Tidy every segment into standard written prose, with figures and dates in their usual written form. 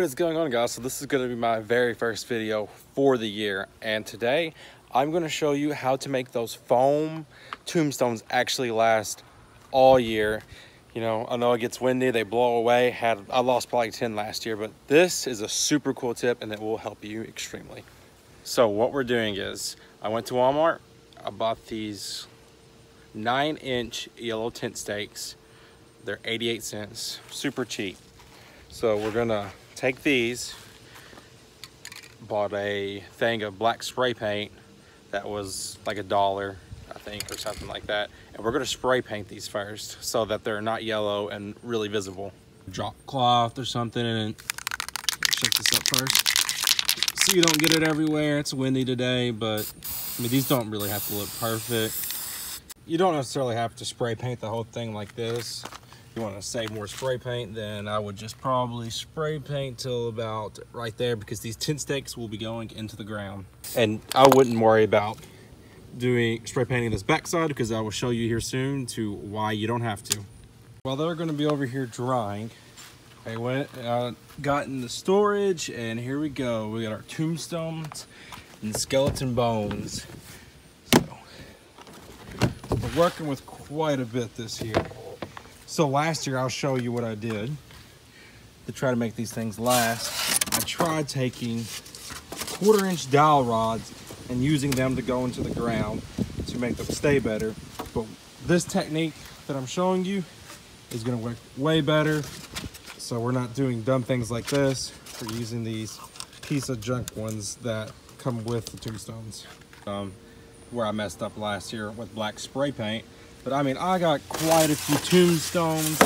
is going on, guys? So this is going to be my very first video for the year, and today I'm going to show you how to make those foam tombstones actually last all year. You know, I know it gets windy, they blow away. I lost probably 10 last year, but this is a super cool tip and it will help you extremely. So what we're doing is, I went to Walmart, I bought these 9-inch yellow tent stakes. They're 88 cents, super cheap. So we're gonna take these, bought a thing of black spray paint that was like $1, I think, or something like that. And we're gonna spray paint these first so that they're not yellow and really visible. Drop cloth or something, and check this up first. So you don't get it everywhere. It's windy today, but I mean, these don't really have to look perfect. You don't necessarily have to spray paint the whole thing like this. You want to save more spray paint, then I would just probably spray paint till about right there, because these tent stakes will be going into the ground. And I wouldn't worry about doing spray painting this backside, because I will show you here soon to why you don't have to. While they're going to be over here drying, I got in the storage, and here we go. We got our tombstones and skeleton bones. So we're working with quite a bit this year. So last year, I'll show you what I did to try to make these things last. I tried taking 1/4-inch dowel rods and using them to go into the ground to make them stay better. But this technique that I'm showing you is gonna work way better. So we're not doing dumb things like this. We're using these piece of junk ones that come with the tombstones. Where I messed up last year with black spray paint. But I mean, I got quite a few tombstones.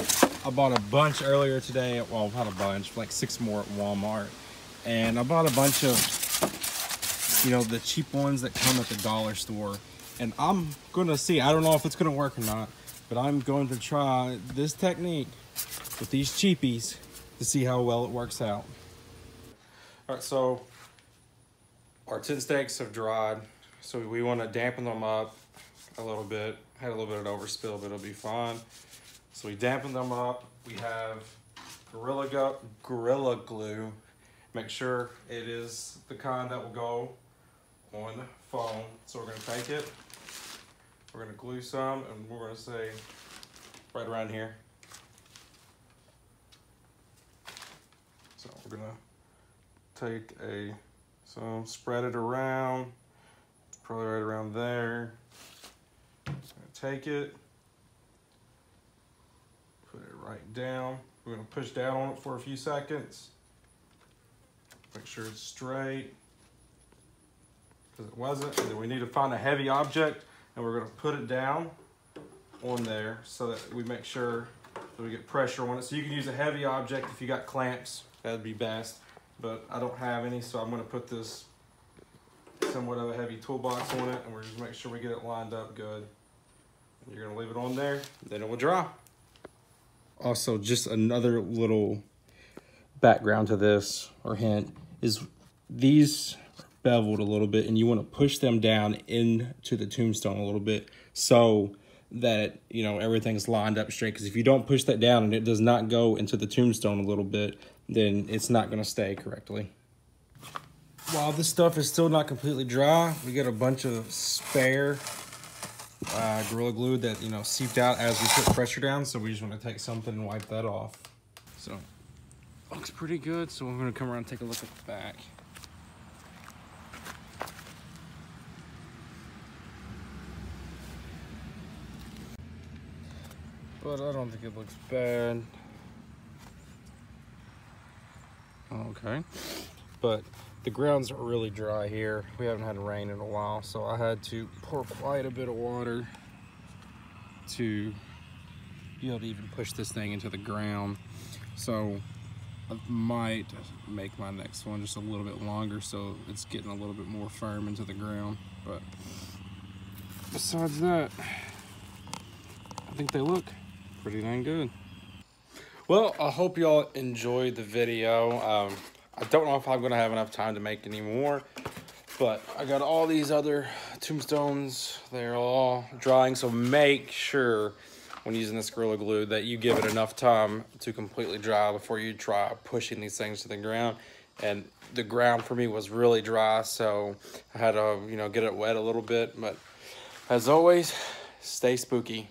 I bought a bunch earlier today. Well, not a bunch, like 6 more at Walmart. And I bought a bunch of, you know, the cheap ones that come at the dollar store. And I'm gonna see, I don't know if it's gonna work or not, but I'm going to try this technique with these cheapies to see how well it works out. All right, so our tent stakes have dried. So we wanna dampen them up a little bit. Had a little bit of overspill, but it'll be fine. So we dampen them up. We have Gorilla Glue. Make sure it is the kind that will go on foam. So we're gonna take it, we're gonna glue some, and we're gonna say right around here. So we're gonna take some, spread it around, probably right around there. Take it, put it right down. We're gonna push down on it for a few seconds. Make sure it's straight, because it wasn't. And then we need to find a heavy object, and we're gonna put it down on there so that we make sure that we get pressure on it. So you can use a heavy object if you got clamps, that'd be best. But I don't have any, so I'm gonna put this somewhat of a heavy toolbox on it, and we're just make sure we get it lined up good. You're gonna leave it on there, then it will dry. Also, just another little background to this, or hint, is these are beveled a little bit, and you wanna push them down into the tombstone a little bit so that, you know, everything's lined up straight. Because if you don't push that down and it does not go into the tombstone a little bit, then it's not gonna stay correctly. While this stuff is still not completely dry, we got a bunch of spare Gorilla Glue that, you know, seeped out as we put pressure down, so we just want to take something and wipe that off. So looks pretty good, so we're going to come around and take a look at the back. But I don't think it looks bad. Okay, but the grounds are really dry here. We haven't had rain in a while, so I had to pour quite a bit of water to be able to even push this thing into the ground. So I might make my next one just a little bit longer so it's getting a little bit more firm into the ground. But besides that, I think they look pretty dang good. Well, I hope y'all enjoyed the video. I don't know if I'm gonna have enough time to make any more, but I got all these other tombstones. They're all drying, so make sure when using this Gorilla Glue that you give it enough time to completely dry before you try pushing these things to the ground. And the ground for me was really dry, so I had to, you know, get it wet a little bit. But as always, stay spooky.